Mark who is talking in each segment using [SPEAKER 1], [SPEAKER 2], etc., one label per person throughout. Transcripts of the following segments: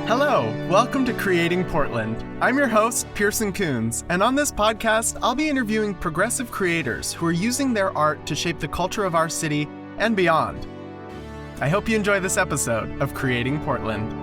[SPEAKER 1] Hello, welcome to Creating Portland. I'm your host, Pearson Kunz, and on this podcast, I'll be interviewing progressive creators who are using their art to shape the culture of our city and beyond. I hope you enjoy this episode of Creating Portland.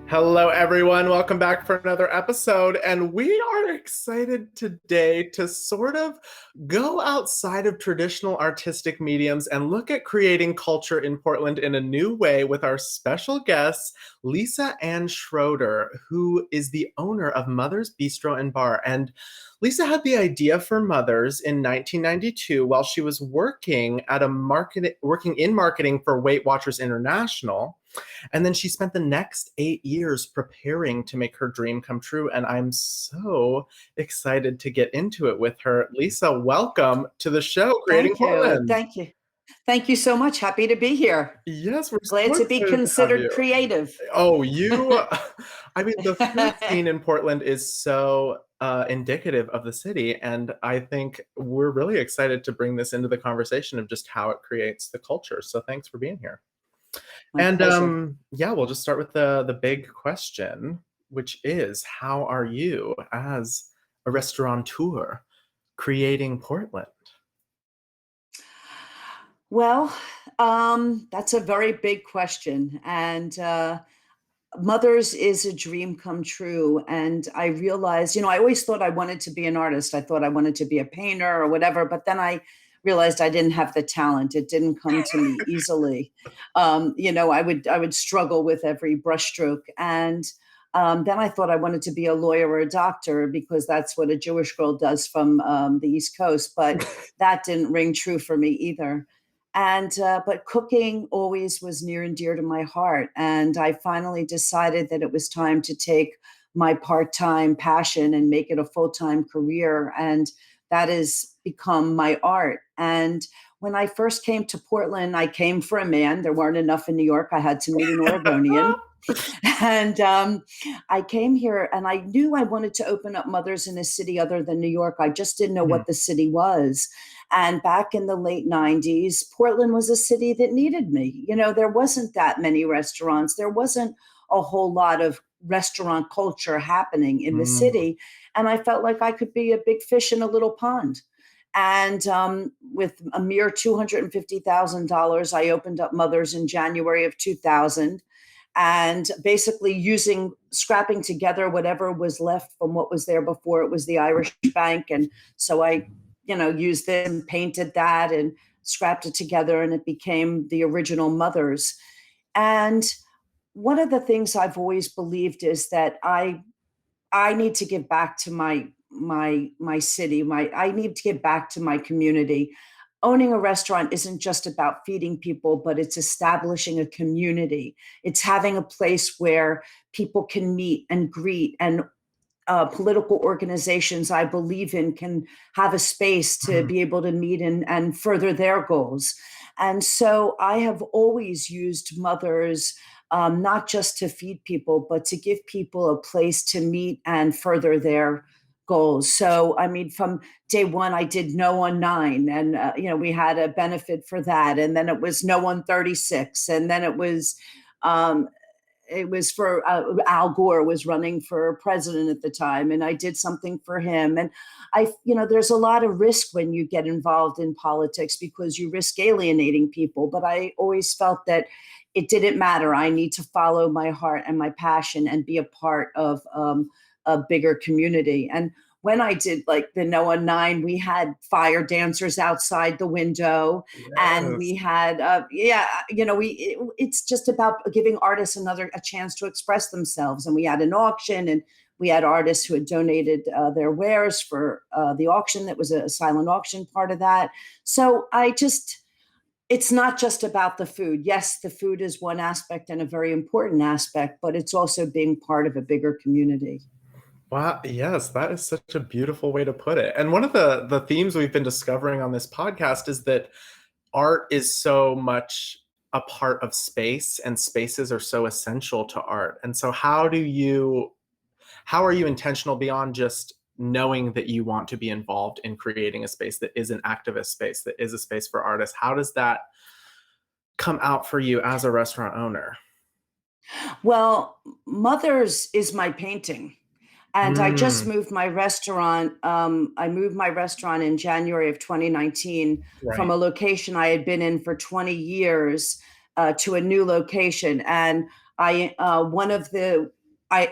[SPEAKER 1] Hello, everyone. Welcome back for another episode. And we are excited today to sort of go outside of traditional artistic mediums and look at creating culture in Portland in a new way with our special guest, Lisa Ann Schroeder, who is the owner of Mother's Bistro and Bar. And Lisa had the idea for Mother's in 1992 while she was working in marketing for Weight Watchers International. And then she spent the next 8 years preparing to make her dream come true. And I'm so excited to get into it with her. Lisa, welcome to the show, Creating Portland.
[SPEAKER 2] Thank you. Thank you so much. Happy to be here.
[SPEAKER 1] Yes, we're
[SPEAKER 2] glad
[SPEAKER 1] so
[SPEAKER 2] to be
[SPEAKER 1] excited
[SPEAKER 2] considered creative.
[SPEAKER 1] Oh, I mean, the food scene in Portland is so indicative of the city. And I think we're really excited to bring this into the conversation of just how it creates the culture. So thanks for being here.
[SPEAKER 2] My pleasure.
[SPEAKER 1] We'll just start with the big question, which is, how are you as a restaurateur creating Portland?
[SPEAKER 2] Well, that's a very big question. And Mother's is a dream come true. And I realized, I always thought I wanted to be an artist. I thought I wanted to be a painter or whatever, but then I realized I didn't have the talent. It didn't come to me easily. I would struggle with every brushstroke. And then I thought I wanted to be a lawyer or a doctor because that's what a Jewish girl does from the East Coast. But that didn't ring true for me either. And but cooking always was near and dear to my heart. And I finally decided that it was time to take my part-time passion and make it a full-time career. And that has become my art. And when I first came to Portland, I came for a man. There weren't enough in New York. I had to meet an Oregonian. And I came here and I knew I wanted to open up Mother's in a city other than New York. I just didn't know what the city was. And back in the late 90s, Portland was a city that needed me. There wasn't that many restaurants. There wasn't a whole lot of restaurant culture happening in the city. And I felt like I could be a big fish in a little pond. And with a mere $250,000, I opened up Mother's in January of 2000. And basically scrapping together whatever was left from what was there before. It was the Irish Bank. And so I, used it and painted that and scrapped it together, and it became the original Mother's. And one of the things I've always believed is that I need to give back to my city. I need to give back to my community. Owning a restaurant isn't just about feeding people, but it's establishing a community. It's having a place where people can meet and greet, and political organizations I believe in can have a space to be able to meet and further their goals. And so I have always used Mother's not just to feed people, but to give people a place to meet and further their goals. So, I mean, from day one, I did No on 9, and we had a benefit for that, and then it was No on 36, and then it was for Al Gore was running for president at the time, and I did something for him. And there's a lot of risk when you get involved in politics because you risk alienating people. But I always felt that it didn't matter. I need to follow my heart and my passion and be a part of a bigger community. And when I did like the No on 9, we had fire dancers outside the window. Yes. And we had, it's just about giving artists a chance to express themselves. And we had an auction, and we had artists who had donated their wares for the auction. That was a silent auction part of that. So it's not just about the food. Yes, the food is one aspect and a very important aspect, but it's also being part of a bigger community.
[SPEAKER 1] Wow, yes, that is such a beautiful way to put it. And one of the themes we've been discovering on this podcast is that art is so much a part of space, and spaces are so essential to art. And so how are you intentional beyond just knowing that you want to be involved in creating a space that is an activist space, that is a space for artists? How does that come out for you as a restaurant owner?
[SPEAKER 2] Well, Mother's is my painting. And I just
[SPEAKER 1] Mm,
[SPEAKER 2] moved my restaurant. I moved my restaurant in January of 2019 from
[SPEAKER 1] right.
[SPEAKER 2] a location I had been in for 20 years to a new location. And one of the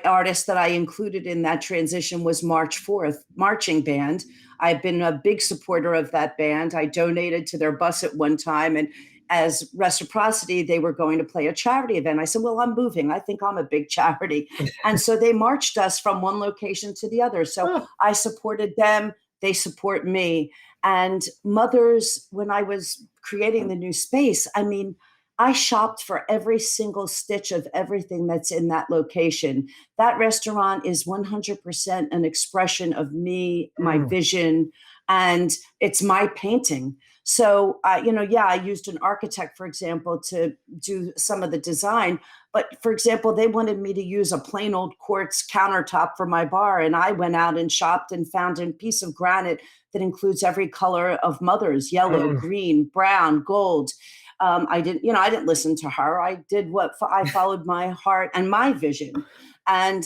[SPEAKER 2] artists that I included in that transition was March 4th Marching Band. I've been a big supporter of that band. I donated to their bus at one time, and as reciprocity, they were going to play a charity event. I said, "Well, I'm moving. I think I'm a big charity." And so they marched us from one location to the other. So
[SPEAKER 1] Oh,
[SPEAKER 2] I supported them, they support me. And Mothers, when I was creating the new space, I mean, I shopped for every single stitch of everything that's in that location. That restaurant is 100% an expression of me, my
[SPEAKER 1] mm,
[SPEAKER 2] vision, and it's my painting. So, yeah, I used an architect, for example, to do some of the design. But for example, they wanted me to use a plain old quartz countertop for my bar. And I went out and shopped and found a piece of granite that includes every color of Mother's: yellow,
[SPEAKER 1] mm,
[SPEAKER 2] green, brown, gold. I didn't listen to her. I did what I followed my heart and my vision. And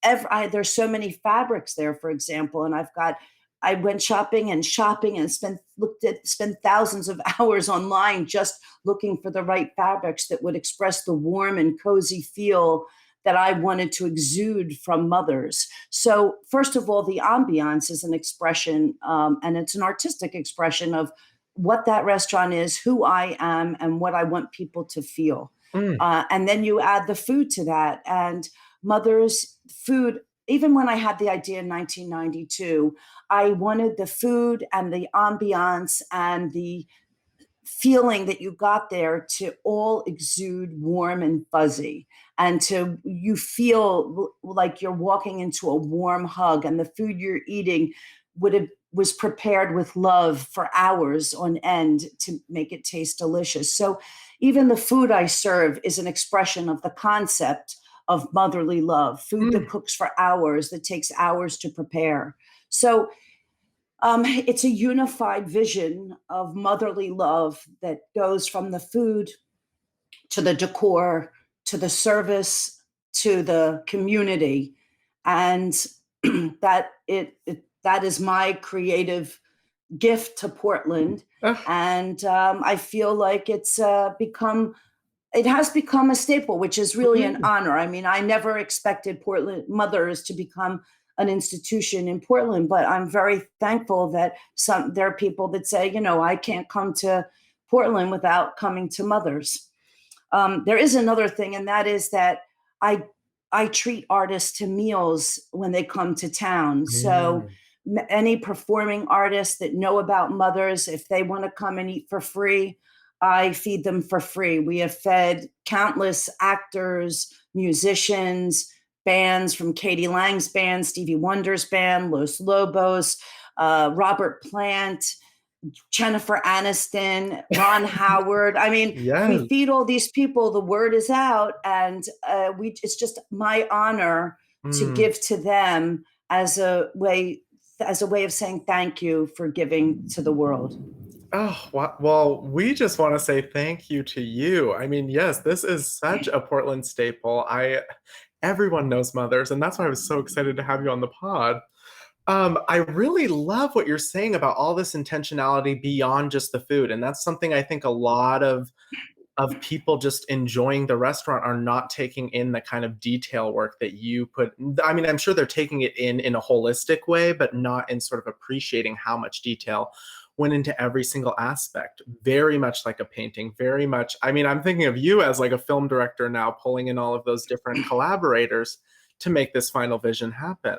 [SPEAKER 2] there's so many fabrics there, for example, and I went shopping and spent thousands of hours online just looking for the right fabrics that would express the warm and cozy feel that I wanted to exude from Mothers. So, first of all, the ambiance is an expression, and it's an artistic expression of what that restaurant is, who I am, and what I want people to feel.
[SPEAKER 1] mm,
[SPEAKER 2] And then you add the food to that, and Mother's food. Even when I had the idea in 1992, I wanted the food and the ambiance and the feeling that you got there to all exude warm and fuzzy, and to you feel like you're walking into a warm hug, and the food you're eating was prepared with love for hours on end to make it taste delicious. So even the food I serve is an expression of the concept of motherly love, food that
[SPEAKER 1] mm.
[SPEAKER 2] cooks for hours, that takes hours to prepare. So it's a unified vision of motherly love that goes from the food to the decor to the service to the community, and that is my creative gift to Portland.
[SPEAKER 1] Ah,
[SPEAKER 2] And I feel like it has become a staple, which is really an
[SPEAKER 1] mm,
[SPEAKER 2] honor. I mean, I never expected Portland Mothers to become an institution in Portland, but I'm very thankful that there are people that say, I can't come to Portland without coming to Mothers. There is another thing, and that is that I I treat artists to meals when they come to town. So
[SPEAKER 1] mm.
[SPEAKER 2] any performing artists that know about Mothers, if they want to come and eat for free, I feed them for free. We have fed countless actors, musicians, bands from Katie Lang's band, Stevie Wonder's band, Los Lobos, Robert Plant, Jennifer Aniston, Ron Howard. I mean, we
[SPEAKER 1] Yes.
[SPEAKER 2] feed all these people. The word is out, and it's just my honor to
[SPEAKER 1] Mm.
[SPEAKER 2] give to them as a way of saying thank you for giving to the world.
[SPEAKER 1] Oh, well, we just want to say thank you to you. I mean, yes, this is such a Portland staple. Everyone knows Mothers, and that's why I was so excited to have you on the pod. I really love what you're saying about all this intentionality beyond just the food, and that's something I think a lot of people just enjoying the restaurant are not taking in the kind of detail work that you put. I mean, I'm sure they're taking it in a holistic way, but not in sort of appreciating how much detail went into every single aspect. Very much like a painting, very much. I mean, I'm thinking of you as like a film director now, pulling in all of those different collaborators to make this final vision happen.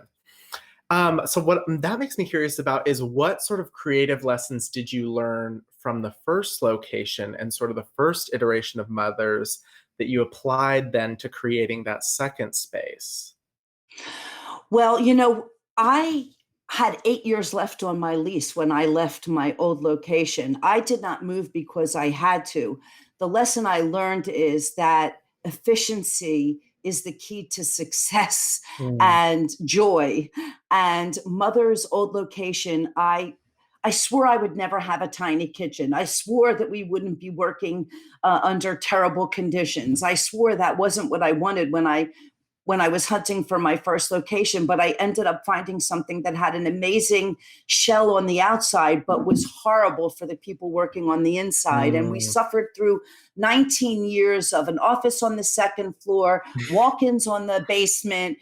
[SPEAKER 1] So what that makes me curious about is what sort of creative lessons did you learn from the first location and sort of the first iteration of Mothers that you applied then to creating that second space?
[SPEAKER 2] Well, I had 8 years left on my lease when I left my old location. I did not move because I had to. The lesson I learned is that efficiency is the key to success
[SPEAKER 1] Mm.
[SPEAKER 2] and joy. And Mother's old location, I swore I would never have a tiny kitchen. I swore that we wouldn't be working under terrible conditions. I swore that wasn't what I wanted when I was hunting for my first location, but I ended up finding something that had an amazing shell on the outside, but was horrible for the people working on the inside. And we
[SPEAKER 1] Mm.
[SPEAKER 2] suffered through 19 years of an office on the second floor, walk ins on the basement,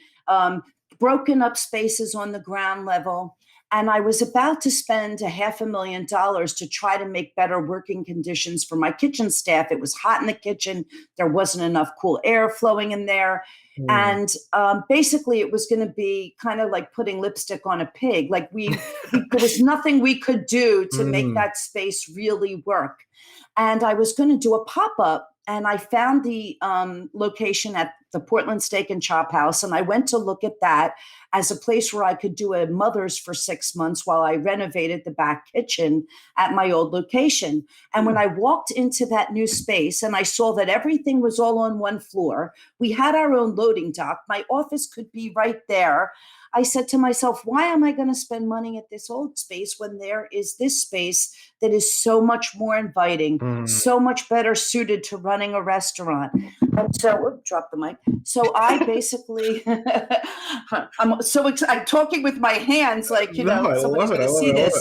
[SPEAKER 2] broken up spaces on the ground level. And I was about to spend $500,000 to try to make better working conditions for my kitchen staff. It was hot in the kitchen. There wasn't enough cool air flowing in there.
[SPEAKER 1] Mm.
[SPEAKER 2] And basically, it was going to be kind of like putting lipstick on a pig. Like there was nothing we could do to make
[SPEAKER 1] Mm.
[SPEAKER 2] that space really work. And I was going to do a pop up, and I found the location at the Portland Steak and Chop House, and I went to look at that as a place where I could do a Mother's for 6 months while I renovated the back kitchen at my old location. And when I walked into that new space and I saw that everything was all on one floor, we had our own loading dock, my office could be right there. I said to myself, why am I going to spend money at this old space when there is this space that is so much more inviting,
[SPEAKER 1] Mm.
[SPEAKER 2] so much better suited to running a restaurant? And so, drop the mic. So I basically, I'm talking with my hands, like,
[SPEAKER 1] No, I
[SPEAKER 2] somebody's
[SPEAKER 1] love it.
[SPEAKER 2] going
[SPEAKER 1] I
[SPEAKER 2] to
[SPEAKER 1] love
[SPEAKER 2] see
[SPEAKER 1] it.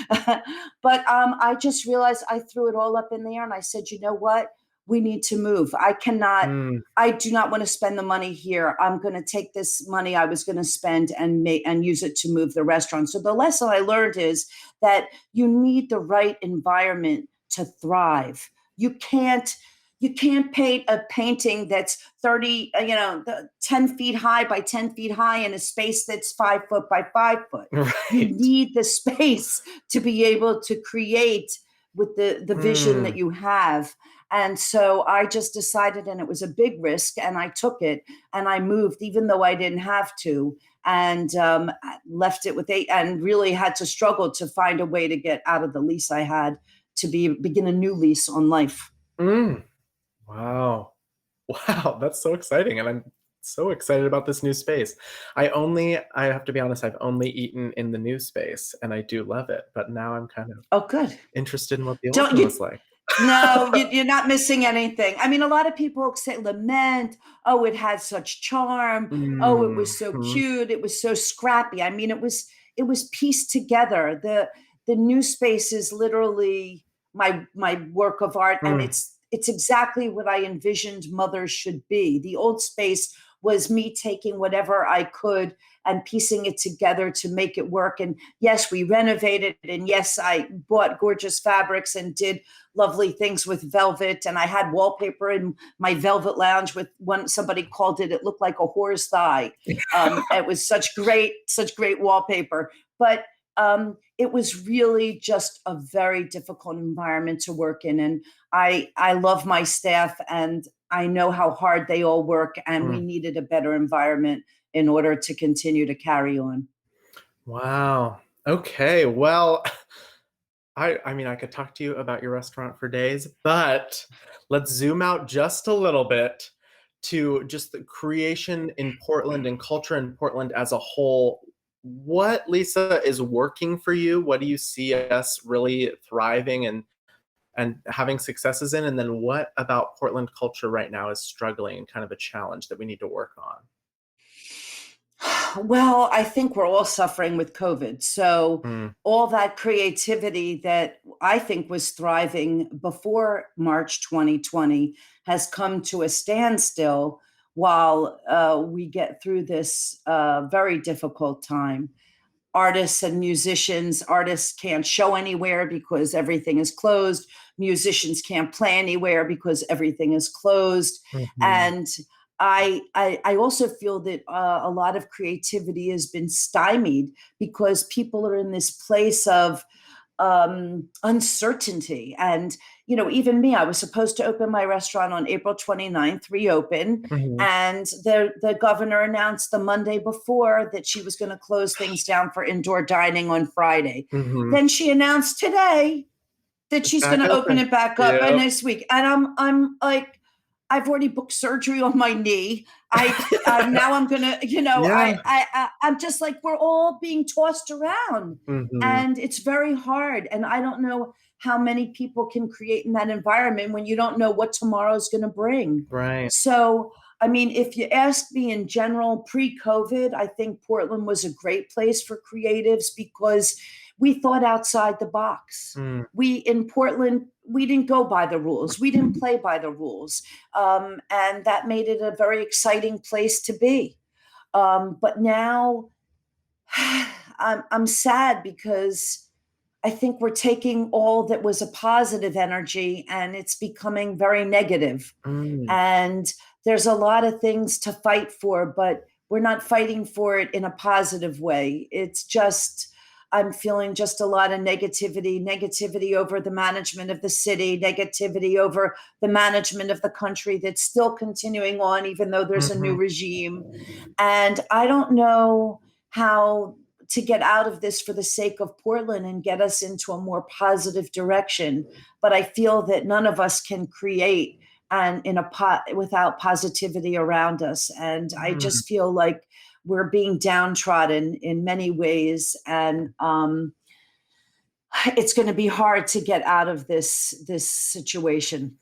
[SPEAKER 1] I love
[SPEAKER 2] this. But I just realized I threw it all up in the air, and I said, you know what? We need to move.
[SPEAKER 1] it. Mm.
[SPEAKER 2] I do not want to spend the money here. I'm going to take this money I was going to spend and use it to move the restaurant. So the lesson I learned is that you need the right environment to thrive. You can't paint a painting that's 10 feet high by 10 feet high in a space that's 5 foot by 5 foot. You
[SPEAKER 1] Right.
[SPEAKER 2] need the space to be able to create with the vision that
[SPEAKER 1] Mm.
[SPEAKER 2] you have. And so I just decided, and it was a big risk, and I took it, and I moved, even though I didn't have to, and left it and really had to struggle to find a way to get out of the lease I had to begin a new lease on life.
[SPEAKER 1] Mm. Wow. Wow, that's so exciting, and I'm so excited about this new space. I have to be honest, I've only eaten in the new space, and I do love it, but now I'm kind of
[SPEAKER 2] Oh, good.
[SPEAKER 1] interested in what the old
[SPEAKER 2] Don't
[SPEAKER 1] one was
[SPEAKER 2] you?
[SPEAKER 1] like.
[SPEAKER 2] No, you're not missing anything. I mean, a lot of people say lament, oh, it had such charm. Oh, it was so
[SPEAKER 1] Mhm.
[SPEAKER 2] cute. It was so scrappy. I mean, it was pieced together. The new space is literally my work of art, and
[SPEAKER 1] Mm.
[SPEAKER 2] it's exactly what I envisioned Mothers should be. The old space was me taking whatever I could and piecing it together to make it work. And yes, we renovated, and yes, I bought gorgeous fabrics and did lovely things with velvet, and I had wallpaper in my velvet lounge with somebody called it looked like a whore's thigh. It was such great wallpaper, but it was really just a very difficult environment to work in. And I love my staff, and I know how hard they all work, and we
[SPEAKER 1] Mm.
[SPEAKER 2] needed a better environment in order to continue to carry on.
[SPEAKER 1] Wow. Okay, well, I mean, I could talk to you about your restaurant for days, but let's zoom out just a little bit to just the creation in Portland and culture in Portland as a whole. What, Lisa, is working for you? What do you see us really thriving and having successes in? And then what about Portland culture right now is struggling and kind of a challenge that we need to work on?
[SPEAKER 2] Well, I think we're all suffering with COVID. So,
[SPEAKER 1] Mm.
[SPEAKER 2] all that creativity that I think was thriving before March 2020 has come to a standstill while we get through this very difficult time. Artists and musicians, artists can't show anywhere because everything is closed. Musicians can't play anywhere because everything is closed.
[SPEAKER 1] Mhm.
[SPEAKER 2] And I also feel that a lot of creativity has been stymied because people are in this place of uncertainty. And, even me, I was supposed to open my restaurant on April 29th, reopen.
[SPEAKER 1] Mhm.
[SPEAKER 2] And the governor announced the Monday before that she was going to close things down for indoor dining on Friday.
[SPEAKER 1] Mhm.
[SPEAKER 2] Then she announced today that
[SPEAKER 1] It's
[SPEAKER 2] she's going
[SPEAKER 1] back
[SPEAKER 2] to open
[SPEAKER 1] open.
[SPEAKER 2] it back up by
[SPEAKER 1] Yep.
[SPEAKER 2] next week. And I'm like, I've already booked surgery on my knee. Now I'm gonna,
[SPEAKER 1] Yeah.
[SPEAKER 2] I'm just like, we're all being tossed around,
[SPEAKER 1] Hmm.
[SPEAKER 2] and it's very hard. And I don't know how many people can create in that environment when you don't know what tomorrow's going to bring.
[SPEAKER 1] Right.
[SPEAKER 2] So, I mean, if you ask me in general, pre-COVID, I think Portland was a great place for creatives because we thought outside the box.
[SPEAKER 1] Mm.
[SPEAKER 2] We in Portland, we didn't go by the rules. We didn't play by the rules, and that made it a very exciting place to be. But now, I'm sad because I think we're taking all that was a positive energy and it's becoming very negative.
[SPEAKER 1] Mm.
[SPEAKER 2] And there's a lot of things to fight for, but we're not fighting for it in a positive way. It's just, I'm feeling just a lot of negativity over the management of the city, negativity over the management of the country that's still continuing on, even though there's a new
[SPEAKER 1] Hmm.
[SPEAKER 2] regime. And I don't know how to get out of this for the sake of Portland and get us into a more positive direction. But I feel that none of us can create and without positivity around us. And I
[SPEAKER 1] Mm.
[SPEAKER 2] just feel like we're being downtrodden in many ways. And it's going to be hard to get out of this situation.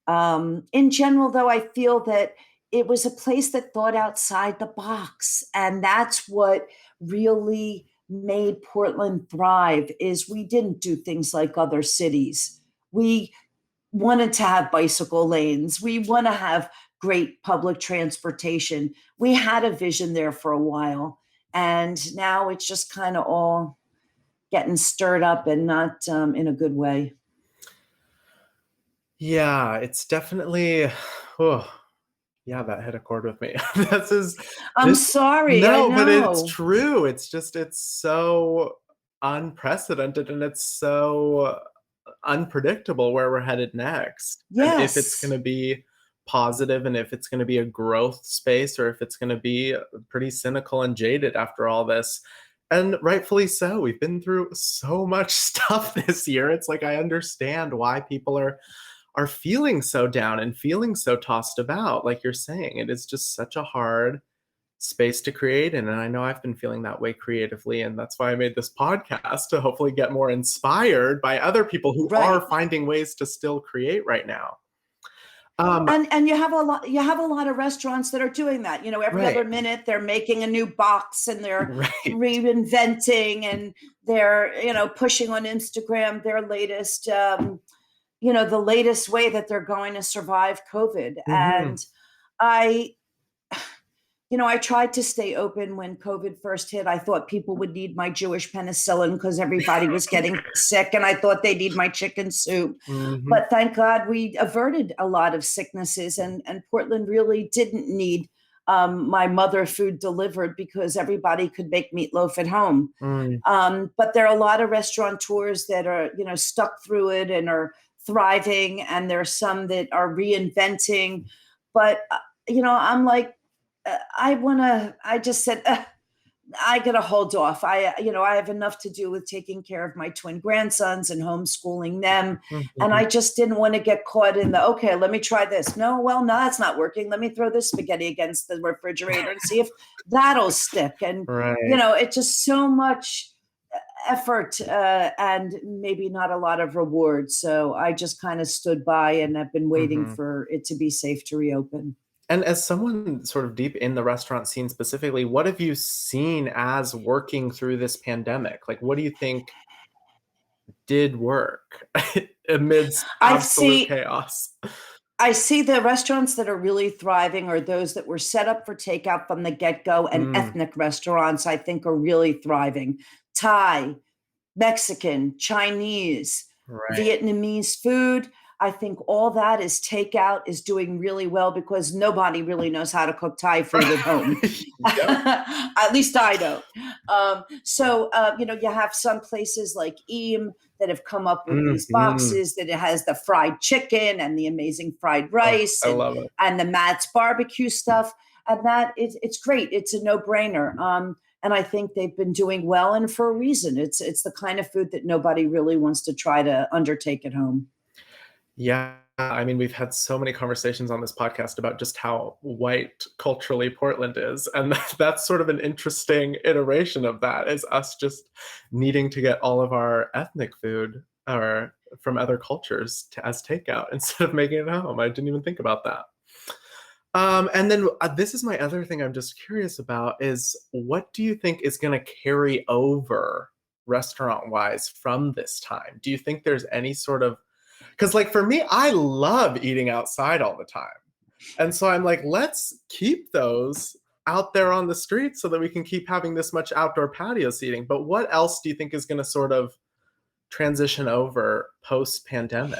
[SPEAKER 2] In general, though, I feel that it was a place that thought outside the box, and that's what really made Portland thrive. Is we didn't do things like other cities. We wanted to have bicycle lanes. We want to have great public transportation. We had a vision there for a while, and now it's just kind of all getting stirred up and not in a good way.
[SPEAKER 1] Yeah, it's definitely, oh, yeah, that hit a chord with me. This is
[SPEAKER 2] I'm
[SPEAKER 1] this
[SPEAKER 2] sorry, I
[SPEAKER 1] No, but it's
[SPEAKER 2] know.
[SPEAKER 1] true. It's just it's so unprecedented and it's so unpredictable where we're headed next. And if it's
[SPEAKER 2] Yes.
[SPEAKER 1] gonna be positive and if it's gonna be a growth space or if it's gonna be pretty cynical and jaded after all this. And rightfully so. We've been through so much stuff this year. It's like I understand why people are feeling so down and feeling so tossed about. Like you're saying, it is just such a hard space to create in. And I know I've been feeling that way creatively. And that's why I made this podcast to hopefully get more inspired by other people who are
[SPEAKER 2] Right.
[SPEAKER 1] finding ways to still create right now. Um,
[SPEAKER 2] And you have a lot of restaurants that are doing that. Every
[SPEAKER 1] right,
[SPEAKER 2] other minute they're making a new box and they're
[SPEAKER 1] right.
[SPEAKER 2] reinventing, and they're, pushing on Instagram their latest the latest way that they're going to survive COVID.
[SPEAKER 1] Hmm.
[SPEAKER 2] And I I tried to stay open when COVID first hit. I thought people would need my Jewish penicillin because everybody was getting sick, and I thought they'd need my chicken soup.
[SPEAKER 1] Hmm.
[SPEAKER 2] But thank God we averted a lot of sicknesses, and Portland really didn't need my mother food delivered because everybody could make meatloaf at home.
[SPEAKER 1] Mm.
[SPEAKER 2] But there are a lot of restaurateurs that are, stuck through it and are thriving, and there are some that are reinventing. But I'm like, I just said, I gotta hold off. I have enough to do with taking care of my twin grandsons and homeschooling them. And
[SPEAKER 1] Mhm.
[SPEAKER 2] I just didn't want to get caught in okay, let me try this. No, well, no, that's not working. Let me throw this spaghetti against the refrigerator and see if that'll stick. And,
[SPEAKER 1] Right.
[SPEAKER 2] it's just so much effort, and maybe not a lot of reward. So I just kind of stood by and have been waiting
[SPEAKER 1] Mhm.
[SPEAKER 2] for it to be safe to reopen.
[SPEAKER 1] And as someone sort of deep in the restaurant scene specifically, what have you seen as working through this pandemic? Like, what do you think did work amidst
[SPEAKER 2] I
[SPEAKER 1] absolute
[SPEAKER 2] see
[SPEAKER 1] chaos?
[SPEAKER 2] I see the restaurants that are really thriving are those that were set up for takeout from the get-go, and
[SPEAKER 1] Mm,
[SPEAKER 2] ethnic restaurants, I think, are really thriving. Thai, Mexican, Chinese,
[SPEAKER 1] right.
[SPEAKER 2] Vietnamese food. I think all that is takeout is doing really well because nobody really knows how to cook Thai food at home.
[SPEAKER 1] Yep.
[SPEAKER 2] At least I don't. You have some places like Eam that have come up with these
[SPEAKER 1] Mhm.
[SPEAKER 2] boxes that it has the fried chicken and the amazing fried
[SPEAKER 1] Oh,
[SPEAKER 2] rice
[SPEAKER 1] I
[SPEAKER 2] and
[SPEAKER 1] love it.
[SPEAKER 2] the Matt's barbecue stuff. And that it's great. It's a no brainer. And I think they've been doing well, and for a reason. It's the kind of food that nobody really wants to try to undertake at home.
[SPEAKER 1] Yeah. I mean, we've had so many conversations on this podcast about just how white culturally Portland is. And that's sort of an interesting iteration of that, is us just needing to get all of our ethnic food or from other cultures as takeout instead of making it at home. I didn't even think about that. And then this is my other thing I'm just curious about is what do you think is going to carry over restaurant wise from this time? Do you think there's any sort of, because like for me, I love eating outside all the time. And so I'm like, let's keep those out there on the street so that we can keep having this much outdoor patio seating. But what else do you think is going to sort of transition over post pandemic?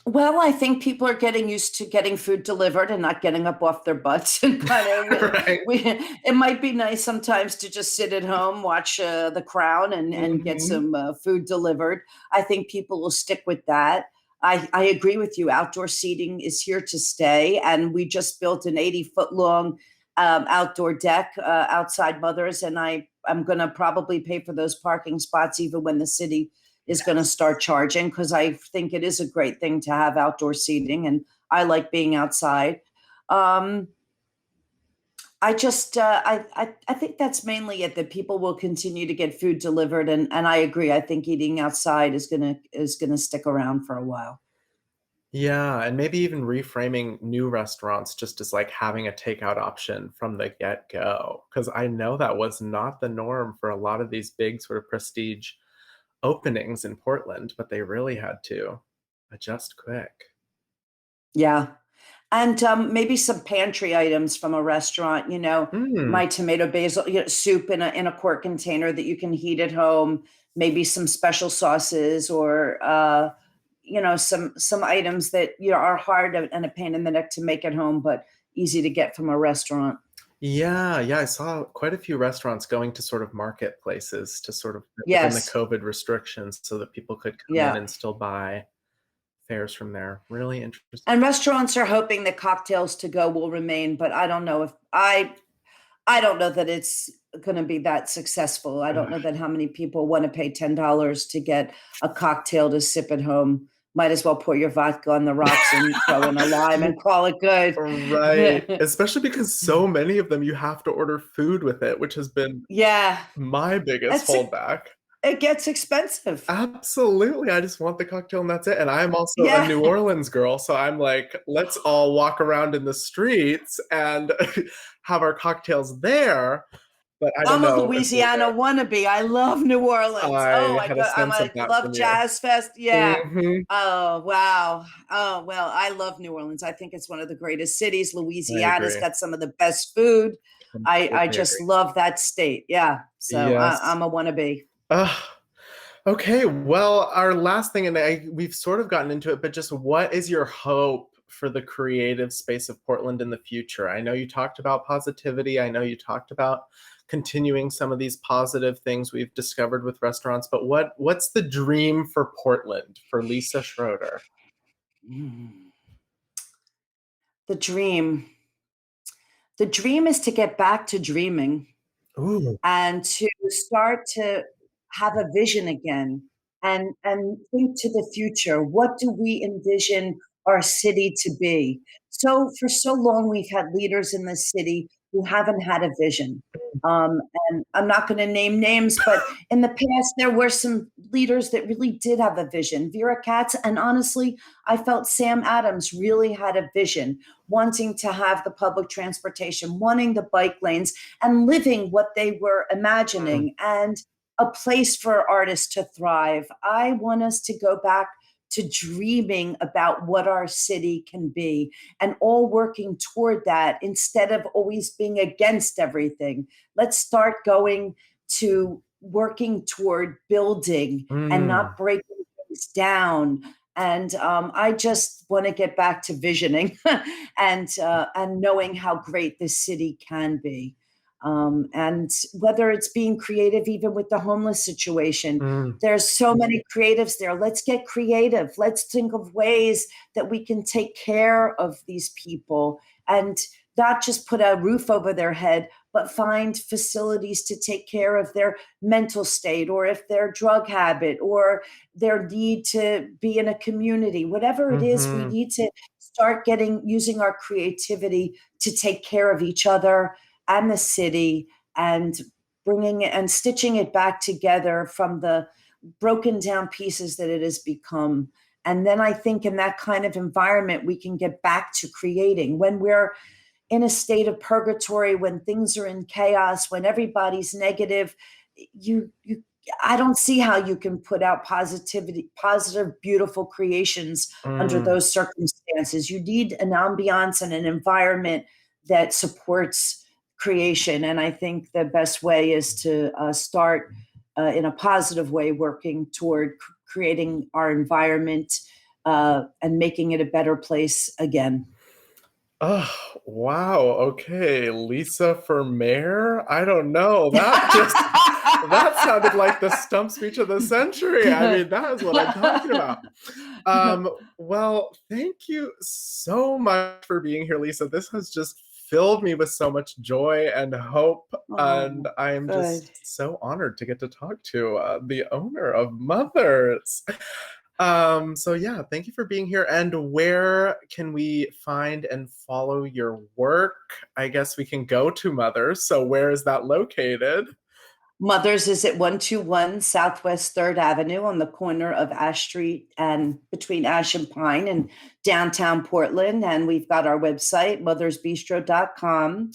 [SPEAKER 2] Well, I think people are getting used to getting food delivered and not getting up off their butts and kind of
[SPEAKER 1] Right.
[SPEAKER 2] it might be nice sometimes to just sit at home, watch The Crown and get
[SPEAKER 1] Hmm.
[SPEAKER 2] some food delivered. I think people will stick with that. I agree with you. Outdoor seating is here to stay, and we just built an 80-foot long outdoor deck outside Mother's, and I'm going to probably pay for those parking spots even when the city is going to start charging, because I think it is a great thing to have outdoor seating, and I like being outside. Um, I just I think that's mainly it. That people will continue to get food delivered, and I agree. I think eating outside is gonna stick around for a while.
[SPEAKER 1] Yeah, and maybe even reframing new restaurants just as like having a takeout option from the get-go. Because I know that was not the norm for a lot of these big sort of prestige openings in Portland, but they really had to adjust quick.
[SPEAKER 2] Yeah. And maybe some pantry items from a restaurant,
[SPEAKER 1] Mm,
[SPEAKER 2] my tomato basil soup in a quart container that you can heat at home, maybe some special sauces or some items that are hard and a pain in the neck to make at home, but easy to get from a restaurant.
[SPEAKER 1] yeah, yeah, I saw quite a few restaurants going to sort of marketplaces to sort of fit within the
[SPEAKER 2] Yes.
[SPEAKER 1] COVID restrictions so that people could come in
[SPEAKER 2] Yeah.
[SPEAKER 1] and still buy fares from there. Really interesting.
[SPEAKER 2] And restaurants are hoping that cocktails to go will remain, but I don't know if I don't know that it's going to be that successful. I don't know that how many people want to pay $10 to get a cocktail to sip at home. Might as well pour your vodka on the rocks and throw in a lime and call it good.
[SPEAKER 1] Right, especially because so many of them you have to order food with it, which has been
[SPEAKER 2] Yeah,
[SPEAKER 1] my biggest
[SPEAKER 2] it's
[SPEAKER 1] holdback.
[SPEAKER 2] it gets expensive.
[SPEAKER 1] Absolutely, I just want the cocktail and that's it, and I'm also a
[SPEAKER 2] Yeah.
[SPEAKER 1] New Orleans girl, so I'm like, "Let's all walk around in the streets and have our cocktails there," but I don't
[SPEAKER 2] I'm a
[SPEAKER 1] know if we'll
[SPEAKER 2] Louisiana
[SPEAKER 1] get.
[SPEAKER 2] wannabe. I love New Orleans. Oh,
[SPEAKER 1] I
[SPEAKER 2] I
[SPEAKER 1] had a
[SPEAKER 2] go. I'm
[SPEAKER 1] sense of
[SPEAKER 2] like
[SPEAKER 1] that
[SPEAKER 2] love
[SPEAKER 1] from you.
[SPEAKER 2] Jazz Fest. Yeah.
[SPEAKER 1] Mhm,
[SPEAKER 2] Oh wow. Oh well, I love New Orleans. I think it's one of the greatest cities.
[SPEAKER 1] I
[SPEAKER 2] Louisiana's
[SPEAKER 1] agree,
[SPEAKER 2] got some of the best food. I
[SPEAKER 1] completely
[SPEAKER 2] just
[SPEAKER 1] agree.
[SPEAKER 2] love that state. Yeah. So
[SPEAKER 1] Yes.
[SPEAKER 2] I'm a wannabe.
[SPEAKER 1] Ugh. Okay, well, our last thing, and we've sort of gotten into it, but just what is your hope for the creative space of Portland in the future? I know you talked about positivity. I know you talked about continuing some of these positive things we've discovered with restaurants, but what's the dream for Portland for Lisa Schroeder?
[SPEAKER 2] Mm. The dream. The dream is to get back to dreaming
[SPEAKER 1] Ooh.
[SPEAKER 2] and to start to have a vision again and think to the future. What do we envision our city to be? So for so long we've had leaders in the city who haven't had a vision. um, and I'm not going to name names, but in the past there were some leaders that really did have a vision. Vera Katz, and honestly I felt Sam Adams really had a vision, wanting to have the public transportation, wanting the bike lanes, and living what they were
[SPEAKER 1] Mm,
[SPEAKER 2] imagining, and a place for artists to thrive. I want us to go back to dreaming about what our city can be and all working toward that instead of always being against everything. Let's start going to working toward building and
[SPEAKER 1] mm.
[SPEAKER 2] not breaking things down. And I just want to get back to visioning and knowing how great this city can be. And whether it's being creative, even with the homeless situation,
[SPEAKER 1] Mm.
[SPEAKER 2] there's so many creatives there. Let's get creative. Let's think of ways that we can take care of these people and not just put a roof over their head, but find facilities to take care of their mental state, or if their drug habit, or their need to be in a community. Whatever it is, we
[SPEAKER 1] Mhm.
[SPEAKER 2] need to start using our creativity to take care of each other and the city, and bringing it and stitching it back together from the broken down pieces that it has become. And then I think in that kind of environment, we can get back to creating. When we're in a state of purgatory, when things are in chaos, when everybody's negative, you I don't see how you can put out positive, beautiful creations under
[SPEAKER 1] Mm.
[SPEAKER 2] those circumstances. You need an ambiance and an environment that supports creation. And I think the best way is to start in a positive way, working toward creating our environment and making it a better place again.
[SPEAKER 1] Oh, wow. Okay, Lisa for mayor? I don't know. That sounded like the stump speech of the century. I mean, that is what I'm talking about. Well, thank you so much for being here, Lisa. This has just filled me with so much joy and hope, and
[SPEAKER 2] Oh,
[SPEAKER 1] I am
[SPEAKER 2] good.
[SPEAKER 1] just so honored to get to talk to the owner of Mothers. So yeah, thank you for being here. And where can we find and follow your work? I guess we can go to Mothers. So where is that located?
[SPEAKER 2] Mother's is at 121 Southwest 3rd Avenue on the corner of Ash Street and between Ash and Pine in downtown Portland. And we've got our website, mothersbistro.com.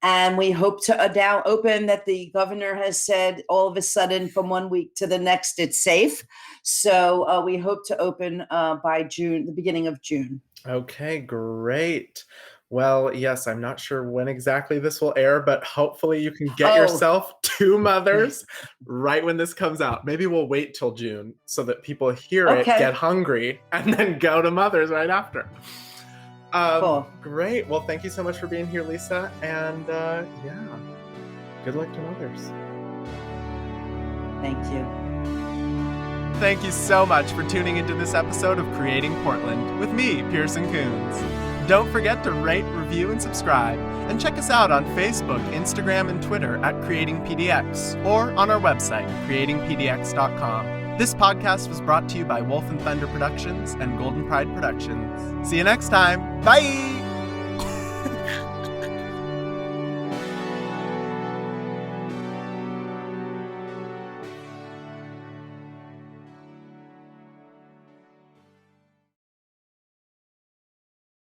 [SPEAKER 2] And we hope to now open, that the governor has said all of a sudden from one week to the next, it's safe. So we hope to open by June, the beginning of June.
[SPEAKER 1] Okay, great. Well, yes, I'm not sure when exactly this will air, but hopefully you can get
[SPEAKER 2] Oh,
[SPEAKER 1] yourself to Mothers right when this comes out. Maybe we'll wait till June so that people hear it, get
[SPEAKER 2] okay,
[SPEAKER 1] hungry, and then go to Mothers right after.
[SPEAKER 2] cool.
[SPEAKER 1] Great. Well, thank you so much for being here, Lisa. And yeah, good luck to Mothers.
[SPEAKER 2] Thank you.
[SPEAKER 1] Thank you so much for tuning into this episode of Creating Portland with me, Pearson Kunz. Don't forget to rate, review, and subscribe. And check us out on Facebook, Instagram, and Twitter at Creating PDX, or on our website, creatingpdx.com. This podcast was brought to you by Wolf and Thunder Productions and Golden Pride Productions. See you next time. Bye!